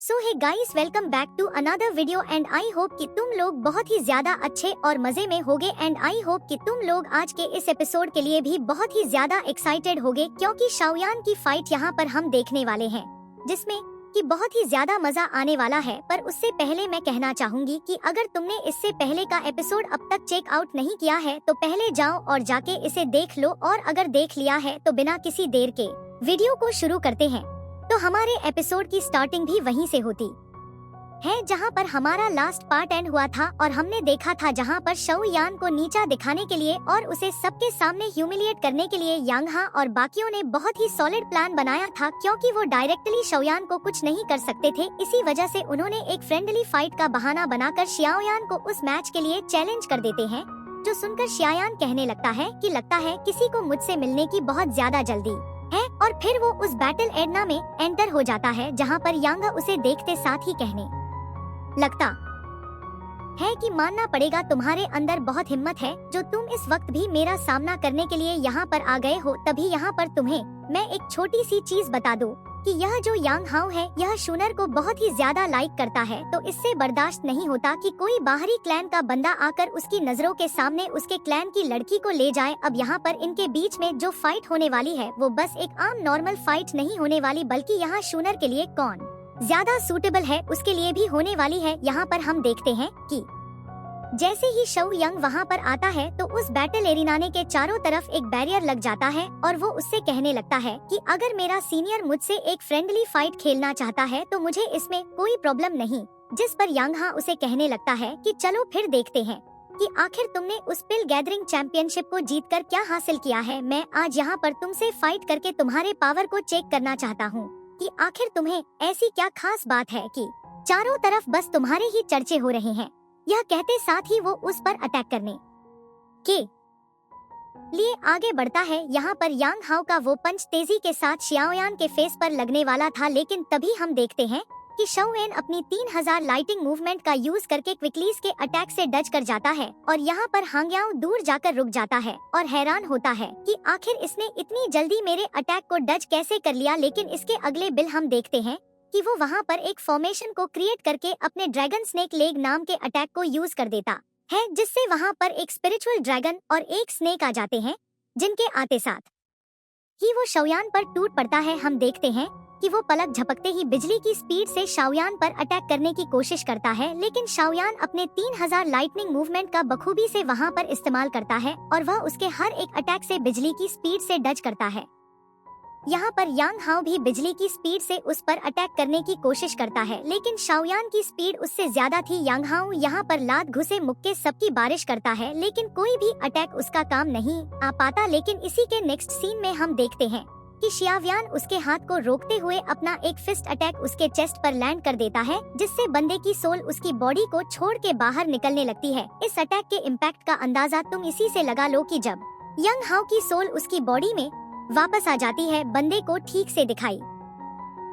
So hey guys, welcome back to another video and I hope कि तुम लोग बहुत ही ज्यादा अच्छे और मजे में होगे एंड आई होप कि तुम लोग आज के इस एपिसोड के लिए भी बहुत ही ज्यादा एक्साइटेड होगे क्योंकि शाओयान की फाइट यहाँ पर हम देखने वाले हैं जिसमें कि बहुत ही ज्यादा मजा आने वाला है। पर उससे पहले मैं कहना चाहूंगी कि अगर तुमने इससे पहले का एपिसोड अब तक चेक आउट नहीं किया है तो पहले जाओ और जाके इसे देख लो, और अगर देख लिया है तो बिना किसी देर के वीडियो को शुरू करते हैं। तो हमारे एपिसोड की स्टार्टिंग भी वहीं से होती है जहां पर हमारा लास्ट पार्ट एंड हुआ था और हमने देखा था जहां पर शाओयान को नीचा दिखाने के लिए और उसे सबके सामने ह्यूमिलिएट करने के लिए यांगहा और बाकियों ने बहुत ही सॉलिड प्लान बनाया था क्योंकि वो डायरेक्टली शाओयान को कुछ नहीं कर सकते थे। इसी वजह से उन्होंने एक फ्रेंडली फाइट का बहाना बनाकर शाओयान को उस मैच के लिए चैलेंज कर देते हैं, जो सुनकर शाओयान कहने लगता है किसी को मुझसे मिलने की बहुत ज्यादा जल्दी है, और फिर वो उस बैटल एरिना में एंटर हो जाता है जहां पर यांगा उसे देखते साथ ही कहने लगता है कि मानना पड़ेगा तुम्हारे अंदर बहुत हिम्मत है जो तुम इस वक्त भी मेरा सामना करने के लिए यहाँ पर आ गए हो। तभी यहाँ पर तुम्हें मैं एक छोटी सी चीज बता दूं कि यह जो यांग हाउ है यह शूनर को बहुत ही ज्यादा लाइक करता है, तो इससे बर्दाश्त नहीं होता कि कोई बाहरी क्लैन का बंदा आकर उसकी नजरों के सामने उसके क्लैन की लड़की को ले जाए। अब यहाँ पर इनके बीच में जो फाइट होने वाली है वो बस एक आम नॉर्मल फाइट नहीं होने वाली, बल्कि यहाँ शूनर के लिए कौन ज्यादा सूटेबल है उसके लिए भी होने वाली है। यहाँ पर हम देखते हैं कि जैसे ही शाओयांग वहाँ पर आता है तो उस बैटल एरिना के चारों तरफ एक बैरियर लग जाता है और वो उससे कहने लगता है कि अगर मेरा सीनियर मुझसे एक फ्रेंडली फाइट खेलना चाहता है तो मुझे इसमें कोई प्रॉब्लम नहीं। जिस पर यांगहा उसे कहने लगता है कि चलो फिर देखते हैं कि आखिर तुमने उस पिल गैदरिंग चैंपियनशिप को जीतकर क्या हासिल किया है। मैं आज यहाँ पर तुमसे फाइट करके तुम्हारे पावर को चेक करना चाहता हूँ कि आखिर तुम्हें ऐसी क्या खास बात है कि चारों तरफ बस तुम्हारे ही चर्चे हो रहे हैं। यह कहते साथ ही वो उस पर अटैक करने के लिए आगे बढ़ता है। यहाँ पर यांग हाउ का वो पंच तेजी के साथ शाओयान के फेस पर लगने वाला था, लेकिन तभी हम देखते हैं कि शाओयान अपनी 3000 लाइटिंग मूवमेंट का यूज करके क्विकली के अटैक से डज कर जाता है और यहाँ पर हांग्याओ दूर जाकर रुक जाता है और हैरान होता है कि आखिर इसने इतनी जल्दी मेरे अटैक को डज कैसे कर लिया। लेकिन इसके अगले बिल हम देखते हैं कि वो वहाँ पर एक फॉर्मेशन को क्रिएट करके अपने ड्रैगन स्नेक लेग नाम के अटैक को यूज कर देता है, जिससे वहाँ पर एक स्पिरिचुअल ड्रैगन और एक स्नेक आ जाते हैं, जिनके आते साथ ही वो शाओयान पर टूट पड़ता है। हम देखते हैं कि वो पलक झपकते ही बिजली की स्पीड से शाओयान पर अटैक करने की कोशिश करता है, लेकिन शाओयान अपने 3000 लाइटनिंग मूवमेंट का बखूबी से वहाँ पर इस्तेमाल करता है और वह उसके हर एक अटैक से बिजली की स्पीड से डज करता है। यहाँ पर यांग हाउ भी बिजली की स्पीड से उस पर अटैक करने की कोशिश करता है, लेकिन शाओयान की स्पीड उससे ज्यादा थी। यांग हाउ यहाँ पर लात घुसे मुक्के सबकी बारिश करता है, लेकिन कोई भी अटैक उसका काम नहीं आ पाता। लेकिन इसी के नेक्स्ट सीन में हम देखते हैं कि शाओयान उसके हाथ को रोकते हुए अपना एक फिस्ट अटैक उसके चेस्ट पर लैंड कर देता है, जिससे बंदे की सोल उसकी बॉडी को छोड़ के बाहर निकलने लगती है। इस अटैक के इम्पैक्ट का अंदाजा तुम इसी से लगा लो कि जब यांग हाउ की सोल उसकी बॉडी में वापस आ जाती है, बंदे को ठीक से दिखाई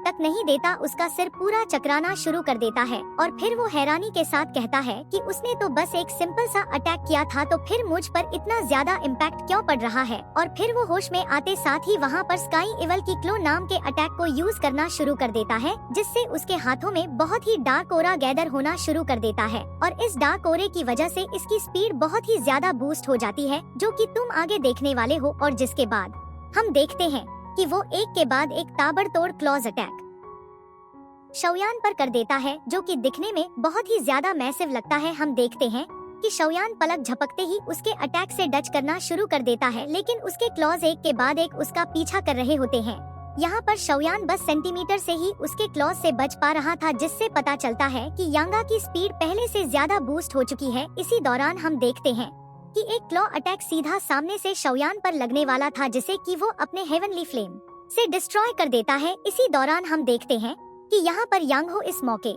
तक नहीं देता, उसका सिर पूरा चकराना शुरू कर देता है और फिर वो हैरानी के साथ कहता है कि उसने तो बस एक सिंपल सा अटैक किया था, तो फिर मुझ पर इतना ज्यादा इम्पैक्ट क्यों पड़ रहा है। और फिर वो होश में आते साथ ही वहाँ पर स्काई इवल की क्लो नाम के अटैक को यूज करना शुरू कर देता है, जिससे उसके हाथों में बहुत ही डार्क ओरा गैदर होना शुरू कर देता है और इस डार्क ओरे की वजह से इसकी स्पीड बहुत ही ज्यादा बूस्ट हो जाती है, जो कि तुम आगे देखने वाले हो। और जिसके बाद हम देखते हैं कि वो एक के बाद एक ताबड़तोड़ क्लॉज अटैक शाओयान पर कर देता है, जो कि दिखने में बहुत ही ज्यादा मैसिव लगता है। हम देखते हैं कि शाओयान पलक झपकते ही उसके अटैक से डच करना शुरू कर देता है, लेकिन उसके क्लॉज एक के बाद एक उसका पीछा कर रहे होते हैं। यहाँ पर शाओयान बस सेंटीमीटर से ही उसके क्लॉज से बच पा रहा था, जिससे पता चलता है कि यांगा की स्पीड पहले से ज्यादा बूस्ट हो चुकी है। इसी दौरान हम देखते हैं कि एक क्लॉ अटैक सीधा सामने से शाओयान पर लगने वाला था, जिसे कि वो अपने हेवनली फ्लेम से डिस्ट्रॉय कर देता है। इसी दौरान हम देखते हैं कि यहाँ पर यांगहो इस मौके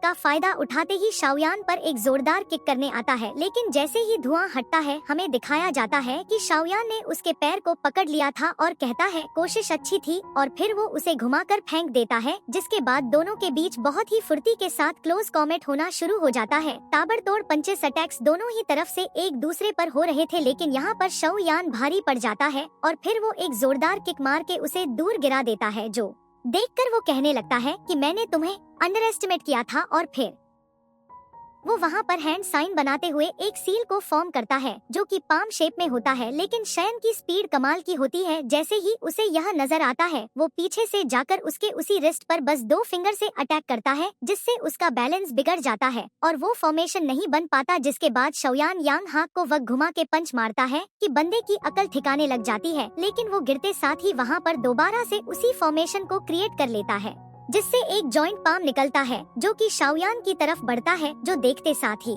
का फायदा उठाते ही शाओयान पर एक जोरदार किक करने आता है, लेकिन जैसे ही धुआं हटता है हमें दिखाया जाता है कि शाओयान ने उसके पैर को पकड़ लिया था और कहता है कोशिश अच्छी थी, और फिर वो उसे घुमाकर फेंक देता है, जिसके बाद दोनों के बीच बहुत ही फुर्ती के साथ क्लोज कॉमेट होना शुरू हो जाता है। ताबड़तोड़ पंचेस अटैक्स दोनों ही तरफ से एक दूसरे पर हो रहे थे, लेकिन यहाँ पर शाओयान भारी पड़ जाता है और फिर वो एक जोरदार किक मार के उसे दूर गिरा देता है, जो देखकर वो कहने लगता है कि मैंने तुम्हें अंडर एस्टिमेट किया था, और फिर वो वहाँ पर हैंड साइन बनाते हुए एक सील को फॉर्म करता है जो कि पाम शेप में होता है। लेकिन शयन की स्पीड कमाल की होती है। जैसे ही उसे यह नजर आता है वो पीछे से जाकर उसके उसी रिस्ट पर बस 2 फिंगर से अटैक करता है, जिससे उसका बैलेंस बिगड़ जाता है और वो फॉर्मेशन नहीं बन पाता। जिसके बाद शाओयान यांग हाक को वक घुमा के पंच मारता है कि बंदे की अकल ठिकाने लग जाती है, लेकिन वो गिरते साथ ही वहाँ पर दोबारा से उसी फॉर्मेशन को क्रिएट कर लेता है, जिससे एक जॉइंट पाम निकलता है जो कि शाओयान की तरफ बढ़ता है, जो देखते साथ ही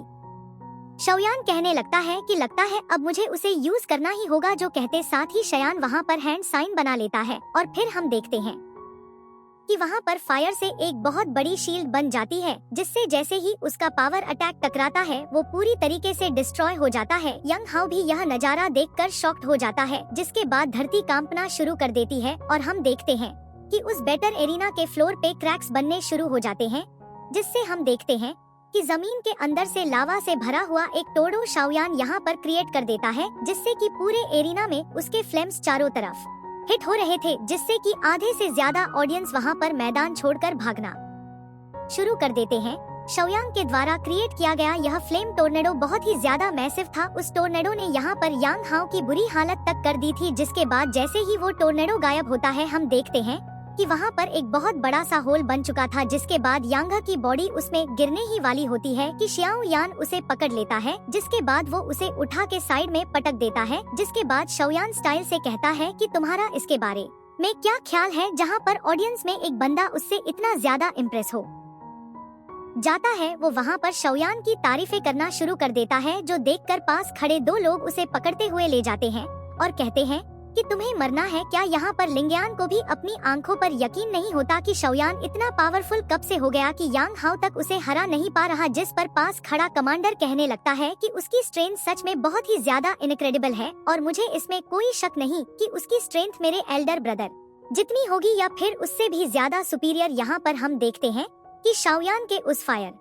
शाओयान कहने लगता है कि लगता है अब मुझे उसे यूज करना ही होगा। जो कहते साथ ही शयान वहाँ पर हैंड साइन बना लेता है और फिर हम देखते हैं कि वहाँ पर फायर से एक बहुत बड़ी शील्ड बन जाती है, जिससे जैसे ही उसका पावर अटैक टकराता है वो पूरी तरीके से डिस्ट्रॉय हो जाता है। यंग हाउ भी यह नजारा देखकर शॉक्ड हो जाता है, जिसके बाद धरती कांपना शुरू कर देती है और हम देखते हैं कि उस बेटर एरिना के फ्लोर पे क्रैक्स बनने शुरू हो जाते हैं, जिससे हम देखते हैं कि जमीन के अंदर से लावा से भरा हुआ एक टोर्नेडो शाओयान यहाँ पर क्रिएट कर देता है, जिससे कि पूरे एरिना में उसके फ्लेम्स चारों तरफ हिट हो रहे थे, जिससे कि आधे से ज्यादा ऑडियंस वहाँ पर मैदान छोड़कर भागना शुरू कर देते हैं। शाओयान के द्वारा क्रिएट किया गया यह फ्लेम टोर्नेडो बहुत ही ज्यादा मैसिव था। उस टोर्नेडो ने यहाँ पर यांग हाउ की बुरी हालत तक कर दी थी, जिसके बाद जैसे ही वो टोर्नेडो गायब होता है हम देखते हैं कि वहाँ पर एक बहुत बड़ा सा होल बन चुका था, जिसके बाद यांगा की बॉडी उसमें गिरने ही वाली होती है कि शियाओ यान उसे पकड़ लेता है, जिसके बाद वो उसे उठा के साइड में पटक देता है। जिसके बाद शाओयान स्टाइल से कहता है कि तुम्हारा इसके बारे में क्या ख्याल है, जहाँ पर ऑडियंस में एक बंदा उससे इतना ज्यादा इम्प्रेस हो जाता है। वो वहाँ पर शाओयान की तारीफें करना शुरू कर देता है, जो देखकर पास खड़े 2 लोग उसे पकड़ते हुए ले जाते हैं और कहते हैं कि तुम्हें मरना है क्या। यहाँ पर लिंगयान को भी अपनी आंखों पर यकीन नहीं होता कि शाओयान इतना पावरफुल कब से हो गया कि यांग हाउ तक उसे हरा नहीं पा रहा। जिस पर पास खड़ा कमांडर कहने लगता है कि उसकी स्ट्रेंथ सच में बहुत ही ज्यादा इनक्रेडिबल है और मुझे इसमें कोई शक नहीं कि उसकी स्ट्रेंथ मेरे एल्डर ब्रदर जितनी होगी या फिर उससे भी ज्यादा सुपीरियर। यहाँ पर हम देखते हैं कि शाओयान के उस फायर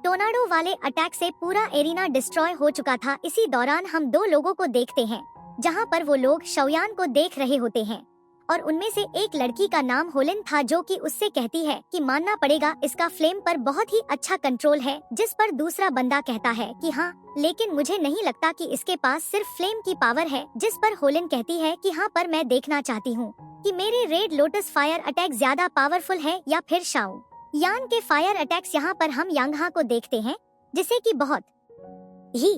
टोर्नेडो वाले अटैक से पूरा एरिना डिस्ट्रॉय हो चुका था। इसी दौरान हम 2 लोगों को देखते हैं जहाँ पर वो लोग शाओयान को देख रहे होते हैं और उनमें से एक लड़की का नाम होलिन था, जो कि उससे कहती है कि मानना पड़ेगा इसका फ्लेम पर बहुत ही अच्छा कंट्रोल है। जिस पर दूसरा बंदा कहता है कि हाँ, लेकिन मुझे नहीं लगता कि इसके पास सिर्फ फ्लेम की पावर है। जिस पर होलिन कहती है कि हाँ, पर मैं देखना चाहती हूँ कि मेरे रेड लोटस फायर अटैक ज्यादा पावरफुल है या फिर शाओ यान के फायर अटैक्स। यहाँ पर हम यांगहा को देखते हैं जिसे कि बहुत ही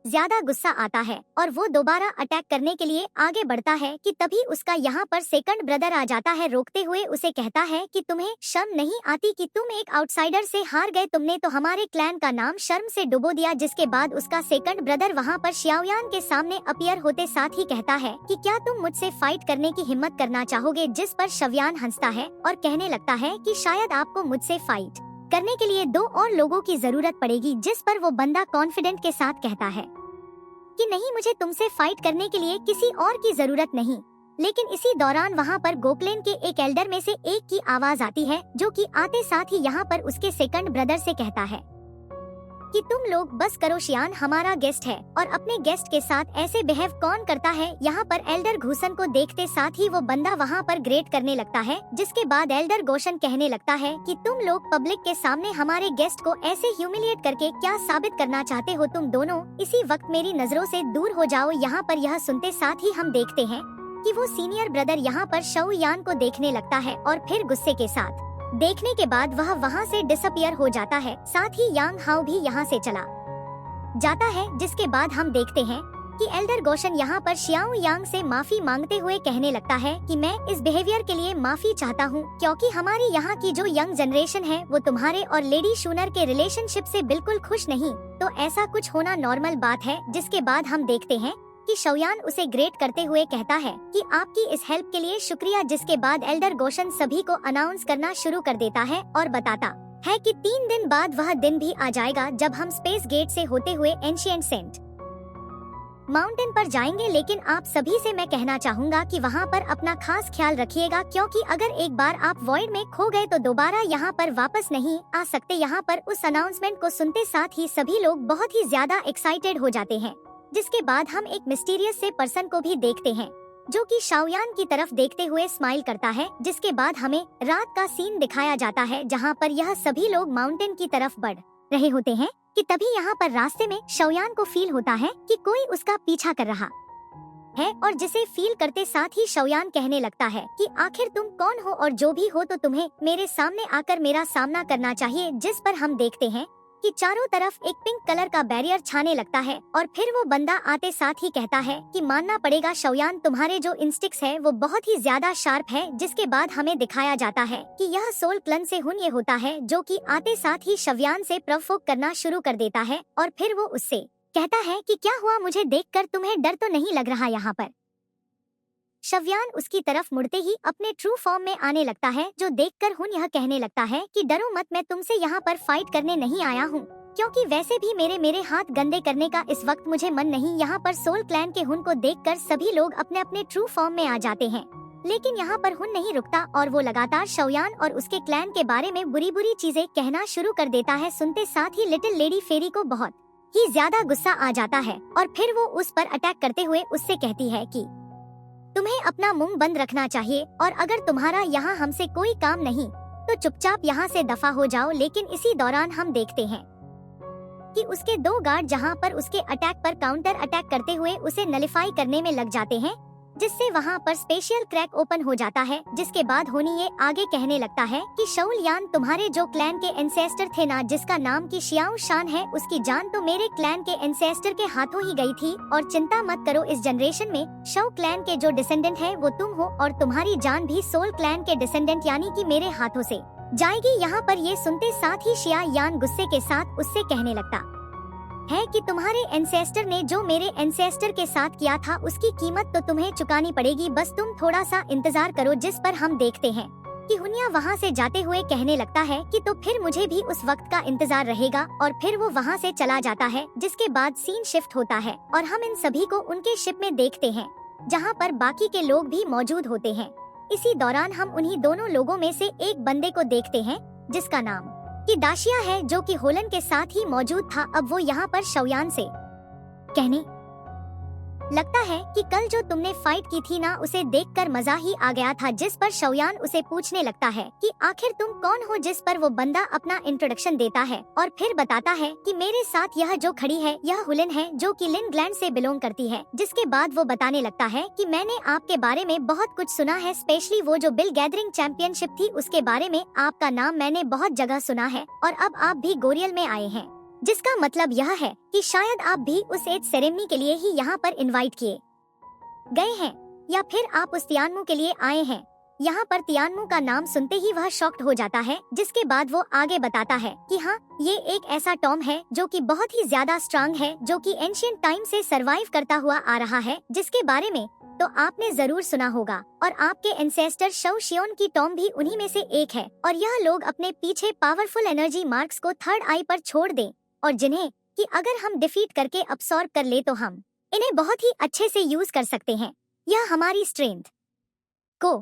ज्यादा गुस्सा आता है और वो दोबारा अटैक करने के लिए आगे बढ़ता है कि तभी उसका यहाँ पर सेकंड ब्रदर आ जाता है, रोकते हुए उसे कहता है कि तुम्हें शर्म नहीं आती कि तुम एक आउटसाइडर से हार गए, तुमने तो हमारे क्लैन का नाम शर्म से डुबो दिया। जिसके बाद उसका सेकंड ब्रदर वहाँ पर शाओयान के सामने अपीयर होते साथ ही कहता है कि क्या तुम मुझसे फाइट करने की हिम्मत करना चाहोगे। जिस पर शाओयान हंसता है और कहने लगता है कि शायद आपको मुझसे फाइट करने के लिए 2 और लोगों की जरूरत पड़ेगी। जिस पर वो बंदा कॉन्फिडेंट के साथ कहता है कि नहीं, मुझे तुमसे फाइट करने के लिए किसी और की जरूरत नहीं। लेकिन इसी दौरान वहाँ पर गोकलेन के एक एल्डर में से एक की आवाज आती है, जो कि आते साथ ही यहाँ पर उसके सेकंड ब्रदर से कहता है कि तुम लोग बस करो, शियान हमारा गेस्ट है और अपने गेस्ट के साथ ऐसे बिहेव कौन करता है। यहाँ पर एल्डर घूसन को देखते साथ ही वो बंदा वहाँ पर ग्रेट करने लगता है। जिसके बाद एल्डर गोशन कहने लगता है कि तुम लोग पब्लिक के सामने हमारे गेस्ट को ऐसे ह्यूमिलिएट करके क्या साबित करना चाहते हो, तुम दोनों इसी वक्त मेरी नजरों से दूर हो जाओ। यहाँ पर यह सुनते साथ ही हम देखते हैं कि वो सीनियर ब्रदर यहाँ पर शाओयान को देखने लगता है और फिर गुस्से के साथ देखने के बाद वह वहाँ से डिसअपियर हो जाता है। साथ ही यांग हाउ भी यहाँ से चला जाता है। जिसके बाद हम देखते हैं कि एल्डर गोशन यहाँ पर शियाओ यांग से माफी मांगते हुए कहने लगता है कि मैं इस बिहेवियर के लिए माफी चाहता हूँ, क्योंकि हमारी यहाँ की जो यंग जनरेशन है वो तुम्हारे और लेडी शूनर के रिलेशनशिप से बिल्कुल खुश नहीं, तो ऐसा कुछ होना नॉर्मल बात है। जिसके बाद हम देखते हैं कि शाओयान उसे ग्रेट करते हुए कहता है कि आपकी इस हेल्प के लिए शुक्रिया। जिसके बाद एल्डर गोशन सभी को अनाउंस करना शुरू कर देता है और बताता है कि 3 दिन बाद वह दिन भी आ जाएगा जब हम स्पेस गेट से होते हुए एंशिएंट सेंट माउंटेन पर जाएंगे। लेकिन आप सभी से मैं कहना चाहूँगा कि वहाँ पर अपना खास ख्याल रखिएगा, क्योंकि अगर एक बार आप वॉइड में खो गए तो दोबारा यहाँ पर वापस नहीं आ सकते। यहाँ पर उस अनाउंसमेंट को सुनते साथ ही सभी लोग बहुत ही ज्यादा एक्साइटेड हो जाते हैं। जिसके बाद हम एक मिस्टीरियस से पर्सन को भी देखते हैं जो कि शाओयान की तरफ देखते हुए स्माइल करता है। जिसके बाद हमें रात का सीन दिखाया जाता है जहाँ पर यह सभी लोग माउंटेन की तरफ बढ़ रहे होते हैं कि तभी यहाँ पर रास्ते में शाओयान को फील होता है कि कोई उसका पीछा कर रहा है, और जिसे फील करते साथ ही शाओयान कहने लगता है कि आखिर तुम कौन हो और जो भी हो तो तुम्हें मेरे सामने आकर मेरा सामना करना चाहिए। जिस पर हम देखते हैं कि चारों तरफ एक पिंक कलर का बैरियर छाने लगता है और फिर वो बंदा आते साथ ही कहता है कि मानना पड़ेगा शाओयान, तुम्हारे जो इंस्टिक्ट्स है वो बहुत ही ज्यादा शार्प है। जिसके बाद हमें दिखाया जाता है कि यह सोल क्लन से हुन ये होता है जो कि आते साथ ही शाओयान से प्रवोक करना शुरू कर देता है और फिर वो उससे कहता है कि क्या हुआ, मुझे देखकर तुम्हें डर तो नहीं लग रहा। यहाँ पर शाओयान उसकी तरफ मुड़ते ही अपने ट्रू फॉर्म में आने लगता है, जो देखकर हुन यह कहने लगता है कि डरो मत, मैं तुमसे यहाँ पर फाइट करने नहीं आया हूँ, क्योंकि वैसे भी मेरे हाथ गंदे करने का इस वक्त मुझे मन नहीं। यहाँ पर सोल क्लैन के हुन को देखकर सभी लोग अपने अपने ट्रू फॉर्म में आ जाते हैं, लेकिन यहाँ पर हुन नहीं रुकता और वो लगातार शाओयान और उसके क्लैन के बारे में बुरी बुरी चीजें कहना शुरू कर देता है। सुनते साथ ही लिटिल लेडी फेरी को बहुत ही ज्यादा गुस्सा आ जाता है और फिर वो उस पर अटैक करते हुए उससे कहती है कि तुम्हें अपना मुंह बंद रखना चाहिए और अगर तुम्हारा यहाँ हमसे कोई काम नहीं तो चुपचाप यहाँ से दफा हो जाओ। लेकिन इसी दौरान हम देखते हैं कि उसके दो गार्ड जहाँ पर उसके अटैक पर काउंटर अटैक करते हुए उसे नलिफाई करने में लग जाते हैं, जिससे वहाँ पर स्पेशल क्रैक ओपन हो जाता है। जिसके बाद होनी ये आगे कहने लगता है कि शाओयान, तुम्हारे जो क्लैन के एंसेस्टर थे ना, जिसका नाम की शियाओ शान है, उसकी जान तो मेरे क्लैन के एंसेस्टर के हाथों ही गई थी। और चिंता मत करो, इस जनरेशन में शाओ क्लैन के जो डिसेंडेंट है वो तुम हो और तुम्हारी जान भी सोल क्लैन के डिसेंडेंट यानी कि मेरे हाथों से जाएगी। यहाँ पर ये सुनते साथ ही शियायान गुस्से के साथ उससे कहने लगता है कि तुम्हारे एंसेस्टर ने जो मेरे एंसेस्टर के साथ किया था उसकी कीमत तो तुम्हें चुकानी पड़ेगी, बस तुम थोड़ा सा इंतजार करो। जिस पर हम देखते हैं कि हुनिया वहाँ से जाते हुए कहने लगता है कि तो फिर मुझे भी उस वक्त का इंतजार रहेगा, और फिर वो वहाँ से चला जाता है। जिसके बाद सीन शिफ्ट होता है और हम इन सभी को उनके शिप में देखते हैं जहाँ पर बाकी के लोग भी मौजूद होते हैं। इसी दौरान हम उन्हीं दोनों लोगों में से एक बंदे को देखते हैं जिसका नाम कि दाशिया है, जो कि होलन के साथ ही मौजूद था। अब वो यहाँ पर शाओयान से कहने लगता है कि कल जो तुमने फाइट की थी ना, उसे देखकर मजा ही आ गया था। जिस पर शाओयान उसे पूछने लगता है कि आखिर तुम कौन हो। जिस पर वो बंदा अपना इंट्रोडक्शन देता है और फिर बताता है कि मेरे साथ यह जो खड़ी है यह हुलिन है, जो कि लिन ग्लैंड से बिलोंग करती है। जिसके बाद वो बताने लगता है कि मैंने आपके बारे में बहुत कुछ सुना है, स्पेशली वो जो बिल गैदरिंग चैंपियनशिप थी उसके बारे में। आपका नाम मैंने बहुत जगह सुना है और अब आप भी गोरियल में आए हैं, जिसका मतलब यह है कि शायद आप भी उस एज सेरेमनी के लिए ही यहाँ पर इनवाइट किए गए हैं, या फिर आप उस तियानमू के लिए आए हैं। यहाँ पर तियानमू का नाम सुनते ही वह शॉक्ड हो जाता है। जिसके बाद वो आगे बताता है कि हाँ, ये एक ऐसा टॉम है जो कि बहुत ही ज्यादा स्ट्रांग है, जो कि एंशिएंट टाइम से सरवाइव करता हुआ आ रहा है, जिसके बारे में तो आपने जरूर सुना होगा। और आपके एंसेस्टर शौ शियोन की टॉम भी उन्हीं में से एक है, और यह लोग अपने पीछे पावरफुल एनर्जी मार्क्स को थर्ड आई पर छोड़ दें, और जिन्हें कि अगर हम डिफीट करके अब्सॉर्ब कर ले तो हम इन्हें बहुत ही अच्छे से यूज कर सकते हैं। यह हमारी स्ट्रेंथ को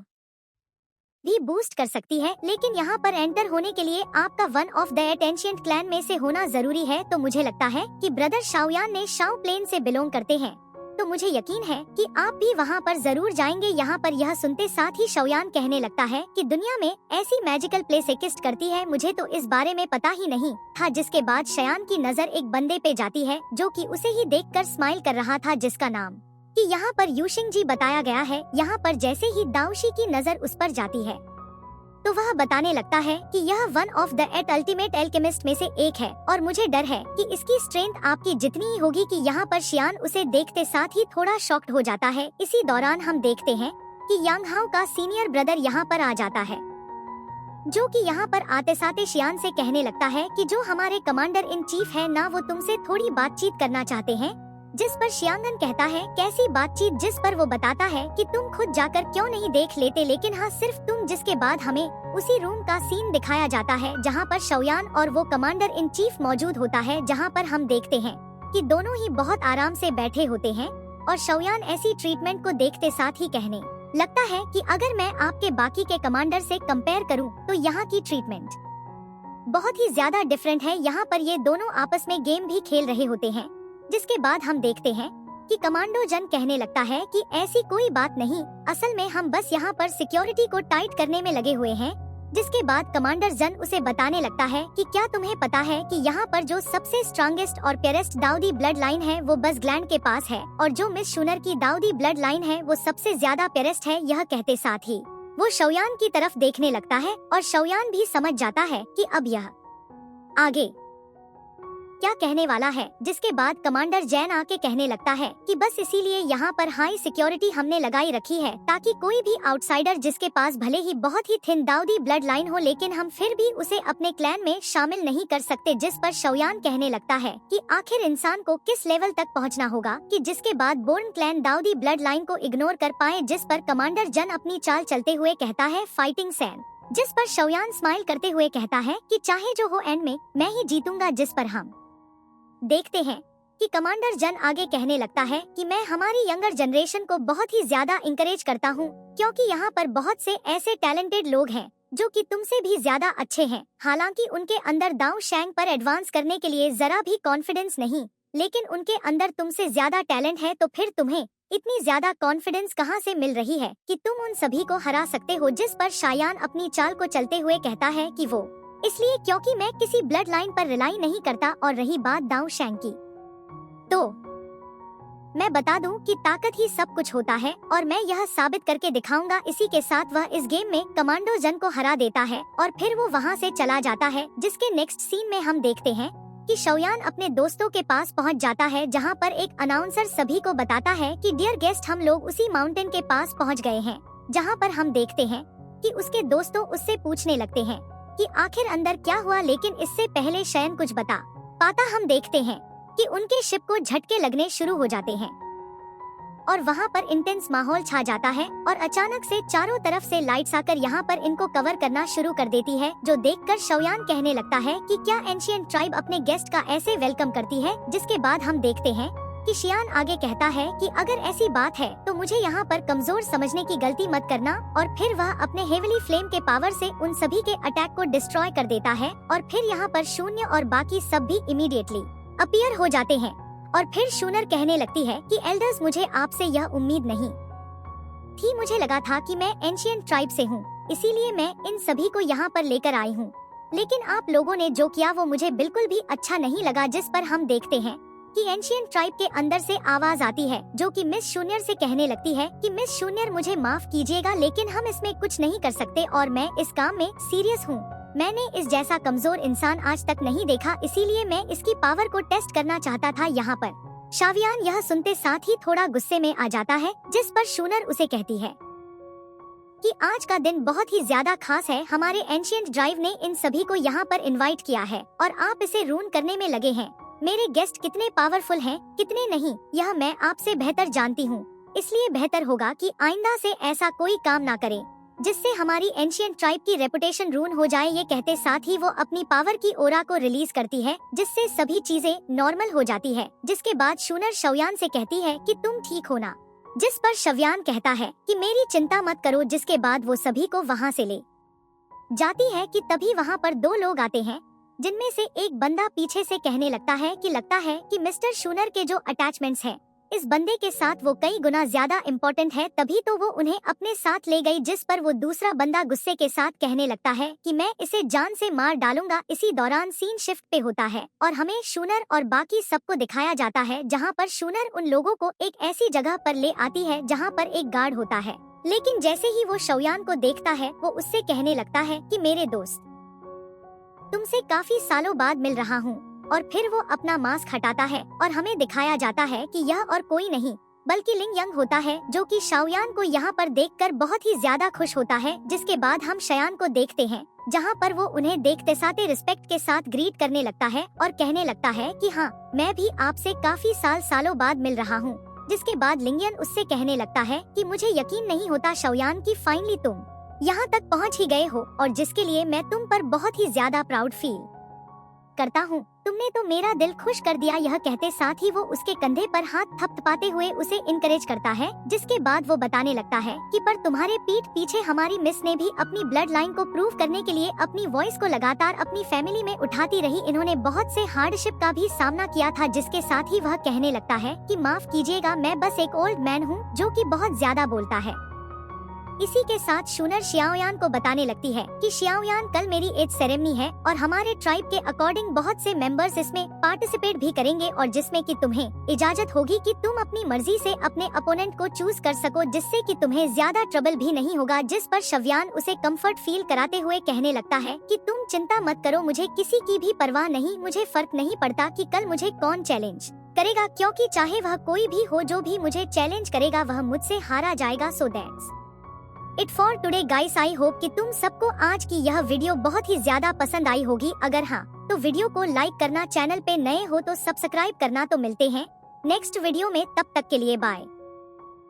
भी बूस्ट कर सकती है, लेकिन यहाँ पर एंटर होने के लिए आपका one of the ancient clan में से होना जरूरी है। तो मुझे लगता है कि ब्रदर शाओयान ने शाओ प्लेन से बिलोंग करते हैं, तो मुझे यकीन है कि आप भी वहाँ पर जरूर जाएंगे। यहाँ पर यह सुनते साथ ही शाओयान कहने लगता है कि दुनिया में ऐसी मैजिकल प्लेस एक्सिस्ट करती है, मुझे तो इस बारे में पता ही नहीं था। जिसके बाद शाओयान की नजर एक बंदे पे जाती है जो कि उसे ही देखकर स्माइल कर रहा था, जिसका नाम कि यहाँ पर यूशिंग जी बताया गया है। यहाँ पर जैसे ही दाओशी की नजर उस पर जाती है तो वह बताने लगता है कि यह one of the ultimate alchemist में से एक है, और मुझे डर है कि इसकी स्ट्रेंथ आपकी जितनी ही होगी। कि यहाँ पर शियान उसे देखते साथ ही थोड़ा शॉक्ड हो जाता है। इसी दौरान हम देखते हैं कि यांग हाओ का सीनियर ब्रदर यहाँ पर आ जाता है, जो कि यहाँ पर आते साथ शियान से कहने लगता है कि जो हमारे कमांडर इन चीफ है ना, वो तुमसे थोड़ी बातचीत करना चाहते हैं। जिस पर शियांगन कहता है कैसी बातचीत, जिस पर वो बताता है कि तुम खुद जाकर क्यों नहीं देख लेते, लेकिन हाँ सिर्फ तुम। जिसके बाद हमें उसी रूम का सीन दिखाया जाता है जहाँ पर शाओयान और वो कमांडर इन चीफ मौजूद होता है, जहाँ पर हम देखते हैं कि दोनों ही बहुत आराम से बैठे होते हैं, और शाओयान ऐसी ट्रीटमेंट को देखते साथ ही कहने लगता है कि अगर मैं आपके बाकी के कमांडर से कंपेयर करूं तो यहाँ की ट्रीटमेंट बहुत ही ज्यादा डिफरेंट है। यहाँ पर ये दोनों आपस में गेम भी खेल रहे होते हैं। जिसके बाद हम देखते हैं कि कमांडो जन कहने लगता है कि ऐसी कोई बात नहीं, असल में हम बस यहाँ पर सिक्योरिटी को टाइट करने में लगे हुए हैं। जिसके बाद कमांडर जन उसे बताने लगता है कि क्या तुम्हें पता है कि यहाँ पर जो सबसे स्ट्रॉन्गेस्ट और प्योरेस्ट दाऊदी ब्लड लाइन है वो बस ग्लैंड के पास है, और जो मिस शूनर की दाऊदी ब्लड लाइन है वो सबसे ज्यादा प्योरेस्ट है। यह कहते साथ ही वो शौयान की तरफ देखने लगता है और शौयान भी समझ जाता है कि अब यह आगे क्या कहने वाला है। जिसके बाद कमांडर जैन आके कहने लगता है कि बस इसीलिए यहाँ पर हाई सिक्योरिटी हमने लगाई रखी है, ताकि कोई भी आउटसाइडर जिसके पास भले ही बहुत ही थिन दाऊदी ब्लड लाइन हो, लेकिन हम फिर भी उसे अपने क्लैन में शामिल नहीं कर सकते। जिस पर शौयान कहने लगता है कि आखिर इंसान को किस लेवल तक पहुँचना होगा कि जिसके बाद बोर्न क्लैन दाऊदी ब्लड लाइन को इग्नोर कर पाए। जिस पर कमांडर जन अपनी चाल चलते हुए कहता है फाइटिंग सैन। जिस पर शौयान स्माइल करते हुए कहता है कि चाहे जो हो एंड में मैं ही जीतूंगा। जिस पर हम देखते हैं कि कमांडर जन आगे कहने लगता है कि मैं हमारी यंगर जनरेशन को बहुत ही ज्यादा इंकरेज करता हूँ, क्योंकि यहाँ पर बहुत से ऐसे टैलेंटेड लोग हैं जो कि तुमसे भी ज्यादा अच्छे हैं। हालांकि उनके अंदर दाऊ शैंग पर एडवांस करने के लिए जरा भी कॉन्फिडेंस नहीं, लेकिन उनके अंदर तुमसे ज्यादा टैलेंट है, तो फिर तुम्हें इतनी ज्यादा कॉन्फिडेंस कहाँ से मिल रही है कि तुम उन सभी को हरा सकते हो। जिस पर शायान अपनी चाल को चलते हुए कहता है कि वो इसलिए क्योंकि मैं किसी ब्लड लाइन पर रिलाई नहीं करता। और रही बात दाऊ शैंग की, तो मैं बता दूं कि ताकत ही सब कुछ होता है और मैं यह साबित करके दिखाऊंगा। इसी के साथ वह इस गेम में कमांडो जन को हरा देता है और फिर वो वहां से चला जाता है। जिसके नेक्स्ट सीन में हम देखते हैं कि शौयान अपने दोस्तों के पास पहुंच जाता है, जहां पर एक अनाउंसर सभी को बताता है कि डियर गेस्ट, हम लोग उसी माउंटेन के पास पहुंच गए हैं। जहां पर हम देखते हैं कि उसके दोस्तों उससे पूछने लगते हैं कि आखिर अंदर क्या हुआ, लेकिन इससे पहले शयन कुछ बता पाता हम देखते हैं कि उनके शिप को झटके लगने शुरू हो जाते हैं और वहां पर इंटेंस माहौल छा जाता है और अचानक से चारों तरफ से लाइट्स आकर यहां पर इनको कवर करना शुरू कर देती है, जो देखकर शौयान कहने लगता है कि क्या एंशिएंट ट्राइब अपने गेस्ट का ऐसे वेलकम करती है। जिसके बाद हम देखते हैं कि शियान आगे कहता है कि अगर ऐसी बात है तो मुझे यहाँ पर कमजोर समझने की गलती मत करना। और फिर वह अपने हेवली फ्लेम के पावर से उन सभी के अटैक को डिस्ट्रॉय कर देता है और फिर यहाँ पर शून्य और बाकी सब भी इमीडिएटली अपीयर हो जाते हैं। और फिर शूनर कहने लगती है कि एल्डर्स, मुझे आपसे यह उम्मीद नहीं थी, मुझे लगा था कि मैं एंशिएंट ट्राइब से हूँ, इसीलिए मैं इन सभी को यहाँ पर लेकर आई हूँ, लेकिन आप लोगों ने जो किया वो मुझे बिल्कुल भी अच्छा नहीं लगा। जिस पर हम देखते हैं कि एंशिएंट ट्राइब के अंदर से आवाज आती है जो कि मिस शून्यर से कहने लगती है कि मिस शून्यर, मुझे माफ कीजिएगा, लेकिन हम इसमें कुछ नहीं कर सकते और मैं इस काम में सीरियस हूँ। मैंने इस जैसा कमजोर इंसान आज तक नहीं देखा, इसीलिए मैं इसकी पावर को टेस्ट करना चाहता था। यहाँ पर शावियान यह सुनते साथ ही थोड़ा गुस्से में आ जाता है। जिस पर शूनर उसे कहती है कि आज का दिन बहुत ही ज्यादा खास है, हमारे एंशिएंट ड्राइव ने इन सभी को यहाँ पर इनवाइट किया है और आप इसे रून करने में लगे हैं। मेरे गेस्ट कितने पावरफुल हैं, कितने नहीं, यह मैं आपसे बेहतर जानती हूँ, इसलिए बेहतर होगा कि आइंदा से ऐसा कोई काम ना करें जिससे हमारी एंशिएंट ट्राइब की रेपुटेशन रून हो जाए। ये कहते साथ ही वो अपनी पावर की ओरा को रिलीज करती है, जिससे सभी चीजें नॉर्मल हो जाती है। जिसके बाद शूनर शौयान से कहती है कि तुम ठीक हो ना। जिस पर शौयान कहता है कि मेरी चिंता मत करो। जिसके बाद वो सभी को वहाँ से ले जाती है कि तभी वहाँ पर दो लोग आते हैं, जिनमें से एक बंदा पीछे से कहने लगता है कि मिस्टर शूनर के जो अटैचमेंट्स हैं इस बंदे के साथ वो कई गुना ज्यादा इम्पोर्टेंट है, तभी तो वो उन्हें अपने साथ ले गई। जिस पर वो दूसरा बंदा गुस्से के साथ कहने लगता है कि मैं इसे जान से मार डालूंगा। इसी दौरान सीन शिफ्ट पे होता है और हमें शूनर और बाकी सबको दिखाया जाता है, जहाँ पर शूनर उन लोगों को एक ऐसी जगह पर ले आती है जहाँ पर एक गार्ड होता है। लेकिन जैसे ही वो शौयान को देखता है वो उससे कहने लगता है कि मेरे दोस्त, तुमसे काफी सालों बाद मिल रहा हूँ। और फिर वो अपना मास्क हटाता है और हमें दिखाया जाता है कि यह और कोई नहीं बल्कि लिंग यंग होता है, जो कि शाओयान को यहाँ पर देखकर बहुत ही ज्यादा खुश होता है। जिसके बाद हम शयान को देखते हैं, जहाँ पर वो उन्हें देखते साथ रिस्पेक्ट के साथ ग्रीट करने लगता है और कहने लगता है कि हाँ, मैं भी आपसे काफी सालों बाद मिल रहा हूँ। जिसके बाद लिंगियन उससे कहने लगता है कि मुझे यकीन नहीं होता शाओयान की फाइनली तुम यहाँ तक पहुँच ही गए हो, और जिसके लिए मैं तुम पर बहुत ही ज्यादा प्राउड फील करता हूँ, तुमने तो मेरा दिल खुश कर दिया। यह कहते साथ ही वो उसके कंधे पर हाथ थपथपाते हुए उसे इनकरेज करता है, जिसके बाद वो बताने लगता है कि पर तुम्हारे पीठ पीछे हमारी मिस ने भी अपनी ब्लड लाइन को प्रूव करने के लिए अपनी वॉइस को लगातार अपनी फैमिली में उठाती रही। इन्होंने बहुत से हार्डशिप का भी सामना किया था, जिसके साथ ही वह कहने लगता है कि माफ कीजिएगा, मैं बस एक ओल्ड मैन हूँ जो कि बहुत ज्यादा बोलता है। इसी के साथ शूनर शियाओयान को बताने लगती है कि शियाओयान, कल मेरी एज सेरेमनी है और हमारे ट्राइब के अकॉर्डिंग बहुत से मेंबर्स इसमें पार्टिसिपेट भी करेंगे, और जिसमें कि तुम्हें इजाजत होगी कि तुम अपनी मर्जी से अपने अपोनेंट को चूज कर सको, जिससे कि तुम्हें ज्यादा ट्रबल भी नहीं होगा। जिस पर शव्यान उसे कंफर्ट फील कराते हुए कहने लगता है कि तुम चिंता मत करो, मुझे किसी की भी परवाह नहीं, मुझे फर्क नहीं पड़ता कि कल मुझे कौन चैलेंज करेगा, क्योंकि चाहे वह कोई भी हो, जो भी मुझे चैलेंज करेगा वह मुझसे हारा जाएगा। So that's it for today guys. I hope कि तुम सबको आज की यह वीडियो बहुत ही ज्यादा पसंद आई होगी। अगर हाँ तो वीडियो को लाइक करना, चैनल पे नए हो तो सब्सक्राइब करना। तो मिलते हैं नेक्स्ट वीडियो में, तब तक के लिए बाय।